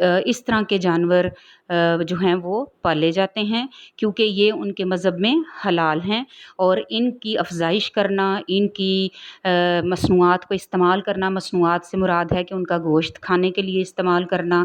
اس طرح کے جانور جو ہیں وہ پالے جاتے ہیں، کیونکہ یہ ان کے مذہب میں حلال ہیں، اور ان کی افزائش کرنا، ان کی مصنوعات کو استعمال کرنا، مصنوعات سے مراد ہے کہ ان کا گوشت کھانے کے لیے استعمال کرنا،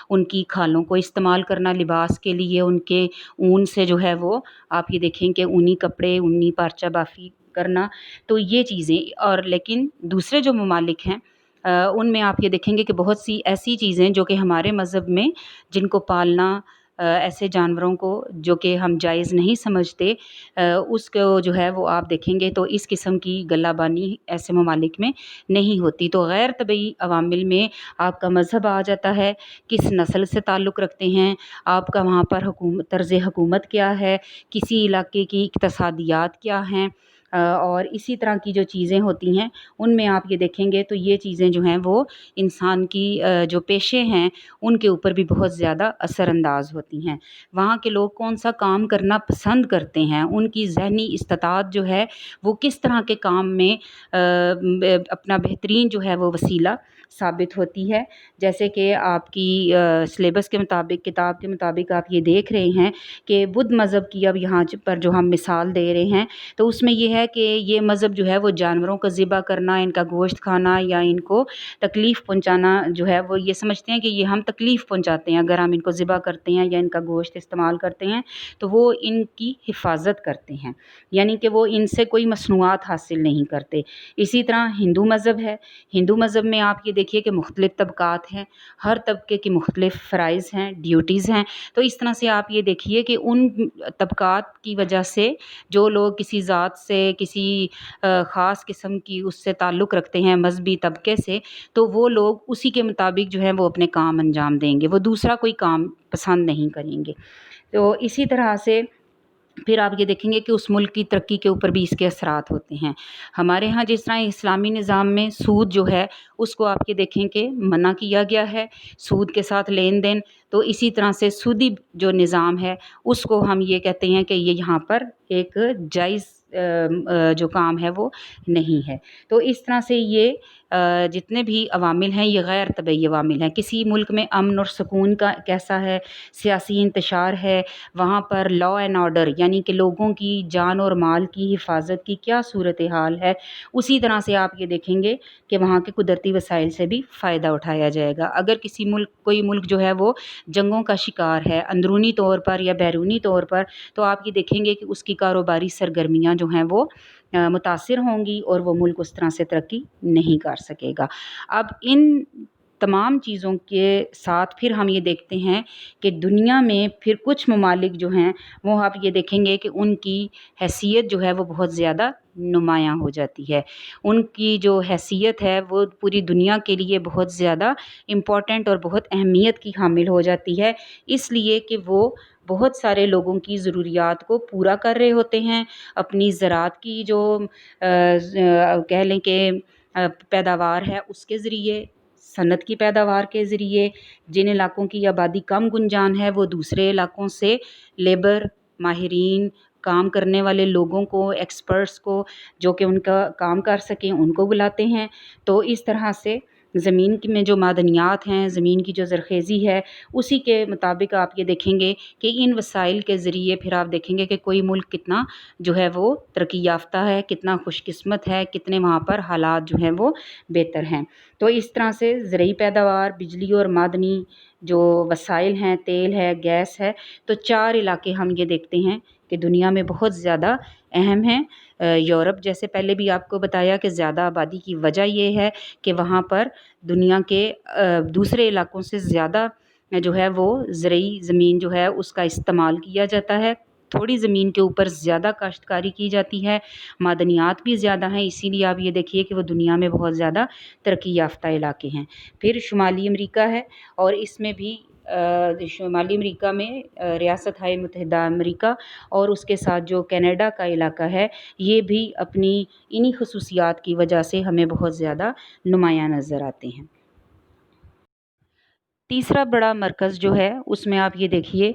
ان کی کھالوں کو استعمال کرنا، لباس کے لیے ان کے اون سے جو ہے وہ آپ یہ دیکھیں کہ اونی کپڑے، اونی پارچہ بافی کرنا، تو یہ چیزیں۔ اور لیکن دوسرے جو ممالک ہیں ان میں آپ یہ دیکھیں گے کہ بہت سی ایسی چیزیں جو کہ ہمارے مذہب میں جن کو پالنا، ایسے جانوروں کو جو کہ ہم جائز نہیں سمجھتے، اس کو جو ہے وہ آپ دیکھیں گے تو اس قسم کی گلہ بانی ایسے ممالک میں نہیں ہوتی۔ تو غیر طبعی عوامل میں آپ کا مذہب آ جاتا ہے، کس نسل سے تعلق رکھتے ہیں آپ کا، وہاں پر طرز حکومت کیا ہے، کسی علاقے کی اقتصادیات کیا ہیں، اور اسی طرح کی جو چیزیں ہوتی ہیں ان میں آپ یہ دیکھیں گے تو یہ چیزیں جو ہیں وہ انسان کی جو پیشے ہیں ان کے اوپر بھی بہت زیادہ اثر انداز ہوتی ہیں۔ وہاں کے لوگ کون سا کام کرنا پسند کرتے ہیں، ان کی ذہنی استطاعت جو ہے وہ کس طرح کے کام میں اپنا بہترین جو ہے وہ وسیلہ ثابت ہوتی ہے۔ جیسے کہ آپ کی سلیبس کے مطابق، کتاب کے مطابق آپ یہ دیکھ رہے ہیں کہ بدھ مذہب کی اب یہاں پر جو ہم مثال دے رہے ہیں تو اس میں یہ ہے کہ یہ مذہب جو ہے وہ جانوروں کو ذبح کرنا، ان کا گوشت کھانا یا ان کو تکلیف پہنچانا جو ہے وہ یہ سمجھتے ہیں کہ یہ ہم تکلیف پہنچاتے ہیں اگر ہم ان کو ذبح کرتے ہیں یا ان کا گوشت استعمال کرتے ہیں، تو وہ ان کی حفاظت کرتے ہیں، یعنی کہ وہ ان سے کوئی مصنوعات حاصل نہیں کرتے۔ اسی طرح ہندو مذہب ہے، ہندو مذہب میں آپ یہ دیکھیے کہ مختلف طبقات ہیں، ہر طبقے کی مختلف فرائض ہیں، ڈیوٹیز ہیں، تو اس طرح سے آپ یہ دیکھیے کہ ان طبقات کی وجہ سے جو لوگ کسی ذات سے، کسی خاص قسم کی اس سے تعلق رکھتے ہیں مذہبی طبقے سے، تو وہ لوگ اسی کے مطابق جو ہے وہ اپنے کام انجام دیں گے، وہ دوسرا کوئی کام پسند نہیں کریں گے۔ تو اسی طرح سے پھر آپ یہ دیکھیں گے کہ اس ملک کی ترقی کے اوپر بھی اس کے اثرات ہوتے ہیں۔ ہمارے ہاں جس طرح اسلامی نظام میں سود جو ہے اس کو آپ یہ دیکھیں کہ منع کیا گیا ہے، سود کے ساتھ لین دین، تو اسی طرح سے سودی جو نظام ہے اس کو ہم یہ کہتے ہیں کہ یہ یہاں پر ایک جائز جو کام ہے وہ نہیں ہے۔ تو اس طرح سے یہ جتنے بھی عوامل ہیں یہ غیر طبعی عوامل ہیں۔ کسی ملک میں امن اور سکون کا کیسا ہے، سیاسی انتشار ہے، وہاں پر لا اینڈ آرڈر یعنی کہ لوگوں کی جان اور مال کی حفاظت کی کیا صورتحال ہے، اسی طرح سے آپ یہ دیکھیں گے کہ وہاں کے قدرتی وسائل سے بھی فائدہ اٹھایا جائے گا۔ اگر کسی ملک، کوئی ملک جو ہے وہ جنگوں کا شکار ہے اندرونی طور پر یا بیرونی طور پر، تو آپ یہ دیکھیں گے کہ اس کی کاروباری سرگرمیاں جو ہیں وہ متاثر ہوں گی اور وہ ملک اس طرح سے ترقی نہیں کر سکے گا۔ اب ان تمام چیزوں کے ساتھ پھر ہم یہ دیکھتے ہیں کہ دنیا میں پھر کچھ ممالک جو ہیں وہ آپ یہ دیکھیں گے کہ ان کی حیثیت جو ہے وہ بہت زیادہ نمایاں ہو جاتی ہے، ان کی جو حیثیت ہے وہ پوری دنیا کے لیے بہت زیادہ امپورٹنٹ اور بہت اہمیت کی حامل ہو جاتی ہے، اس لیے کہ وہ بہت سارے لوگوں کی ضروریات کو پورا کر رہے ہوتے ہیں، اپنی زراعت کی جو کہہ لیں کہ پیداوار ہے اس کے ذریعے، صنعت کی پیداوار کے ذریعے، جن علاقوں کی آبادی کم گنجان ہے وہ دوسرے علاقوں سے لیبر، ماہرین، کام کرنے والے لوگوں کو، ایکسپرٹس کو جو کہ ان کا کام کر سکیں ان کو بلاتے ہیں۔ تو اس طرح سے زمین میں جو معدنیات ہیں، زمین کی جو زرخیزی ہے، اسی کے مطابق آپ یہ دیکھیں گے کہ ان وسائل کے ذریعے پھر آپ دیکھیں گے کہ کوئی ملک کتنا جو ہے وہ ترقی یافتہ ہے، کتنا خوش قسمت ہے، کتنے وہاں پر حالات جو ہیں وہ بہتر ہیں۔ تو اس طرح سے زرعی پیداوار، بجلی اور معدنی جو وسائل ہیں، تیل ہے، گیس ہے، تو چار علاقے ہم یہ دیکھتے ہیں کہ دنیا میں بہت زیادہ اہم ہیں۔ یورپ جیسے پہلے بھی آپ کو بتایا کہ زیادہ آبادی کی وجہ یہ ہے کہ وہاں پر دنیا کے دوسرے علاقوں سے زیادہ جو ہے وہ زرعی زمین جو ہے اس کا استعمال کیا جاتا ہے، تھوڑی زمین کے اوپر زیادہ کاشتکاری کی جاتی ہے، معدنیات بھی زیادہ ہیں، اسی لیے آپ یہ دیکھیے کہ وہ دنیا میں بہت زیادہ ترقی یافتہ علاقے ہیں۔ پھر شمالی امریکہ ہے، اور اس میں بھی شمالی امریکہ میں ریاست متحدہ امریکہ اور اس کے ساتھ جو کینیڈا کا علاقہ ہے، یہ بھی اپنی انہی خصوصیات کی وجہ سے ہمیں بہت زیادہ نمایاں نظر آتے ہیں۔ تیسرا بڑا مرکز جو ہے اس میں آپ یہ دیکھیے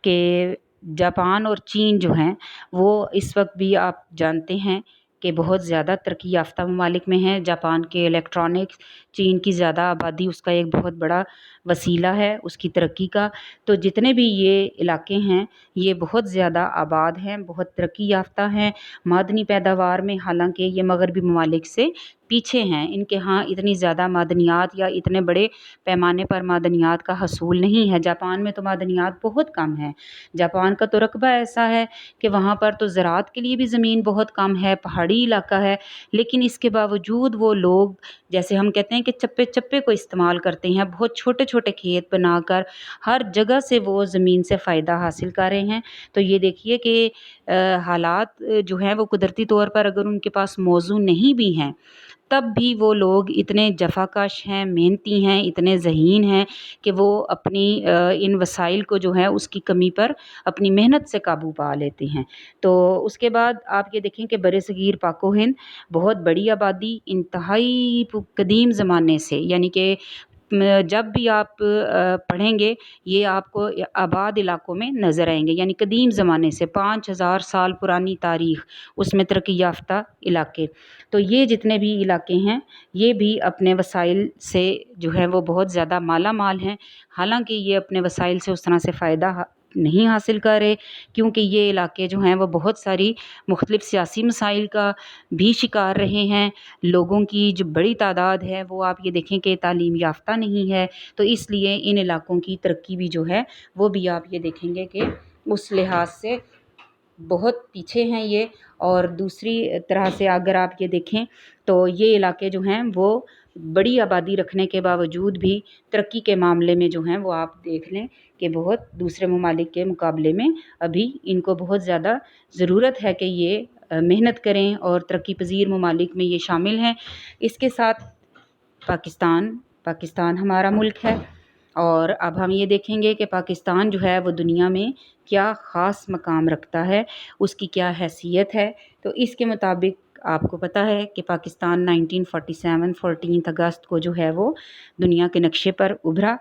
کہ جاپان اور چین جو ہیں وہ اس وقت بھی آپ جانتے ہیں کہ بہت زیادہ ترقی یافتہ ممالک میں ہیں۔ جاپان کے الیکٹرانکس، چین کی زیادہ آبادی اس کا ایک بہت بڑا وسیلہ ہے اس کی ترقی کا۔ تو جتنے بھی یہ علاقے ہیں یہ بہت زیادہ آباد ہیں، بہت ترقی یافتہ ہیں معدنی پیداوار میں، حالانکہ یہ مغربی ممالک سے پیچھے ہیں۔ ان کے ہاں اتنی زیادہ معدنیات یا اتنے بڑے پیمانے پر معدنیات کا حصول نہیں ہے۔ جاپان میں تو معدنیات بہت کم ہیں۔ جاپان کا تو رقبہ ایسا ہے کہ وہاں پر تو زراعت کے لیے بھی زمین بہت کم ہے، پہاڑی علاقہ ہے، لیکن اس کے باوجود وہ لوگ جیسے ہم کہتے ہیں کہ چپے چپے کو استعمال کرتے ہیں، بہت چھوٹے چھوٹے کھیت بنا کر ہر جگہ سے وہ زمین سے فائدہ حاصل کر رہے ہیں۔ تو یہ دیکھیے کہ حالات جو ہیں وہ قدرتی طور پر اگر ان کے پاس موزوں نہیں بھی ہیں تب بھی وہ لوگ اتنے جفاکش ہیں، محنتی ہیں، اتنے ذہین ہیں کہ وہ اپنی ان وسائل کو جو ہے اس کی کمی پر اپنی محنت سے قابو پا لیتے ہیں۔ تو اس کے بعد آپ یہ دیکھیں کہ برصغیر پاک و ہند بہت بڑی آبادی انتہائی قدیم زمانے سے، یعنی کہ جب بھی آپ پڑھیں گے یہ آپ کو آباد علاقوں میں نظر آئیں گے، یعنی قدیم زمانے سے 5000 سال پرانی تاریخ، اس میں ترقی یافتہ علاقے۔ تو یہ جتنے بھی علاقے ہیں یہ بھی اپنے وسائل سے جو ہے وہ بہت زیادہ مالا مال ہیں، حالانکہ یہ اپنے وسائل سے اس طرح سے فائدہ نہیں حاصل کر رہے، کیونکہ یہ علاقے جو ہیں وہ بہت ساری مختلف سیاسی مسائل کا بھی شکار رہے ہیں۔ لوگوں کی جو بڑی تعداد ہے وہ آپ یہ دیکھیں کہ تعلیم یافتہ نہیں ہے، تو اس لیے ان علاقوں کی ترقی بھی جو ہے وہ بھی آپ یہ دیکھیں گے کہ اس لحاظ سے بہت پیچھے ہیں یہ۔ اور دوسری طرح سے اگر آپ یہ دیکھیں تو یہ علاقے جو ہیں وہ بڑی آبادی رکھنے کے باوجود بھی ترقی کے معاملے میں جو ہیں وہ آپ دیکھ لیں کہ بہت دوسرے ممالک کے مقابلے میں ابھی ان کو بہت زیادہ ضرورت ہے کہ یہ محنت کریں، اور ترقی پذیر ممالک میں یہ شامل ہیں۔ اس کے ساتھ پاکستان ہمارا ملک ہے، اور اب ہم یہ دیکھیں گے کہ پاکستان جو ہے وہ دنیا میں کیا خاص مقام رکھتا ہے، اس کی کیا حیثیت ہے۔ تو اس کے مطابق آپ کو پتہ ہے کہ پاکستان 1947 14 اگست کو جو ہے وہ دنیا کے نقشے پر ابھرا،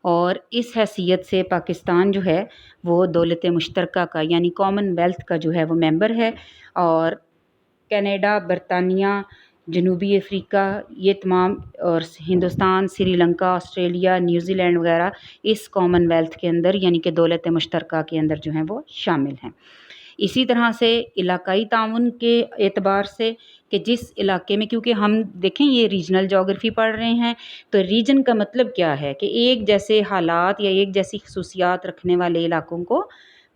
اور اس حیثیت سے پاکستان جو ہے وہ دولت مشترکہ کا یعنی کامن ویلتھ کا جو ہے وہ ممبر ہے، اور کینیڈا، برطانیہ، جنوبی افریقہ، یہ تمام، اور Hindustan, Sri Lanka, Australia, New Zealand وغیرہ اس کامن ویلتھ کے اندر یعنی کہ دولت مشترکہ کے اندر جو ہیں وہ شامل ہیں۔ اسی طرح سے علاقائی تعاون کے اعتبار سے کہ جس علاقے میں، کیونکہ ہم دیکھیں یہ ریجنل جغرافی پڑھ رہے ہیں، تو ریجن کا مطلب کیا ہے کہ ایک جیسے حالات یا ایک جیسی خصوصیات رکھنے والے علاقوں کو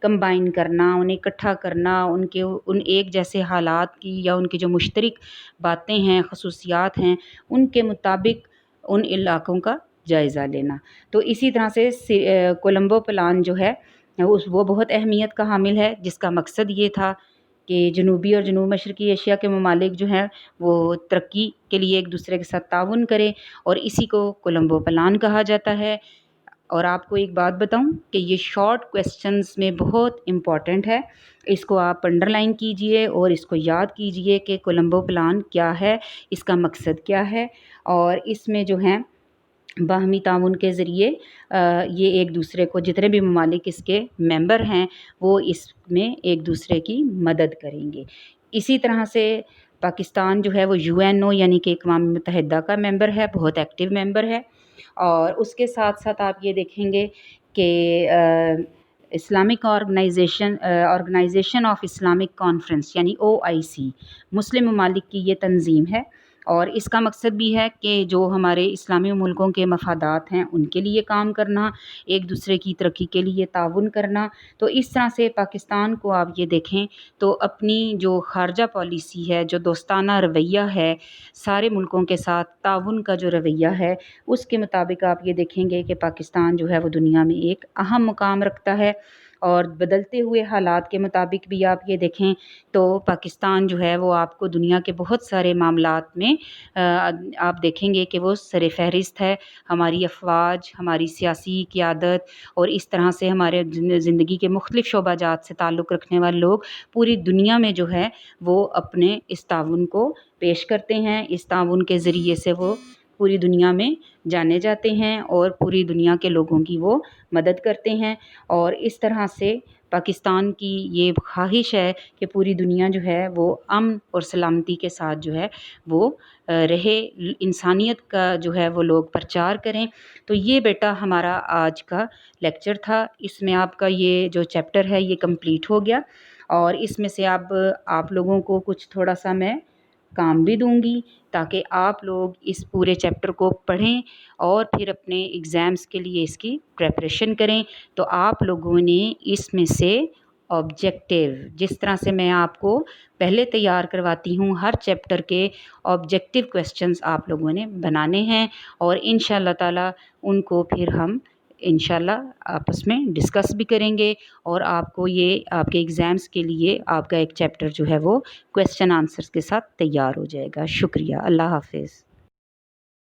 کمبائن کرنا، انہیں اکٹھا کرنا، ان ایک جیسے حالات کی یا ان کی جو مشترک باتیں ہیں، خصوصیات ہیں، ان کے مطابق ان علاقوں کا جائزہ لینا۔ تو اسی طرح سے کولمبو پلان جو ہے وہ بہت اہمیت کا حامل ہے، جس کا مقصد یہ تھا کہ جنوبی اور جنوب مشرقی ایشیا کے ممالک جو ہیں وہ ترقی کے لیے ایک دوسرے کے ساتھ تعاون کریں، اور اسی کو کولمبو پلان کہا جاتا ہے۔ اور آپ کو ایک بات بتاؤں کہ یہ شارٹ کویسچنز میں بہت امپورٹنٹ ہے، اس کو آپ انڈر لائن کیجئے اور اس کو یاد کیجئے کہ کولمبو پلان کیا ہے، اس کا مقصد کیا ہے، اور اس میں جو ہیں باہمی تعاون کے ذریعے یہ ایک دوسرے کو، جتنے بھی ممالک اس کے ممبر ہیں وہ اس میں ایک دوسرے کی مدد کریں گے۔ اسی طرح سے پاکستان جو ہے وہ UNO یعنی کہ اقوام متحدہ کا ممبر ہے، بہت ایکٹیو ممبر ہے، اور اس کے ساتھ ساتھ آپ یہ دیکھیں گے کہ Islamic organization of Islamic conference یعنی OIC مسلم ممالک کی یہ تنظیم ہے، اور اس کا مقصد بھی ہے کہ جو ہمارے اسلامی ملکوں کے مفادات ہیں ان کے لیے کام کرنا، ایک دوسرے کی ترقی کے لیے تعاون کرنا۔ تو اس طرح سے پاکستان کو آپ یہ دیکھیں تو اپنی جو خارجہ پالیسی ہے، جو دوستانہ رویہ ہے، سارے ملکوں کے ساتھ تعاون کا جو رویہ ہے، اس کے مطابق آپ یہ دیکھیں گے کہ پاکستان جو ہے وہ دنیا میں ایک اہم مقام رکھتا ہے۔ اور بدلتے ہوئے حالات کے مطابق بھی آپ یہ دیکھیں تو پاکستان جو ہے وہ آپ کو دنیا کے بہت سارے معاملات میں آپ دیکھیں گے کہ وہ سر فہرست ہے۔ ہماری افواج، ہماری سیاسی قیادت، اور اس طرح سے ہمارے زندگی کے مختلف شعبہ جات سے تعلق رکھنے والے لوگ پوری دنیا میں جو ہے وہ اپنے اس تعاون کو پیش کرتے ہیں، اس تعاون کے ذریعے سے وہ پوری دنیا میں جانے جاتے ہیں اور پوری دنیا کے لوگوں کی وہ مدد کرتے ہیں، اور اس طرح سے پاکستان کی یہ خواہش ہے کہ پوری دنیا جو ہے وہ امن اور سلامتی کے ساتھ جو ہے وہ رہے، انسانیت کا جو ہے وہ لوگ پرچار کریں۔ تو یہ بیٹا ہمارا آج کا لیکچر تھا، اس میں آپ کا یہ جو چیپٹر ہے یہ کمپلیٹ ہو گیا، اور اس میں سے اب آپ لوگوں کو کچھ تھوڑا سا میں کام بھی دوں گی تاکہ آپ لوگ اس پورے چیپٹر کو پڑھیں اور پھر اپنے ایگزامس کے لیے اس کی پریپریشن کریں۔ تو آپ لوگوں نے اس میں سے آبجیکٹیو، جس طرح سے میں آپ کو پہلے تیار کرواتی ہوں، ہر چیپٹر کے آبجیکٹیو کویسچنز آپ لوگوں نے بنانے ہیں، اور ان شاء اللہ تعالیٰ ان کو پھر ہم انشاءاللہ آپس میں ڈسکس بھی کریں گے، اور آپ کو یہ آپ کے ایگزامس کے لیے آپ کا ایک چیپٹر جو ہے وہ کویسچن آنسرز کے ساتھ تیار ہو جائے گا۔ شکریہ، اللہ حافظ۔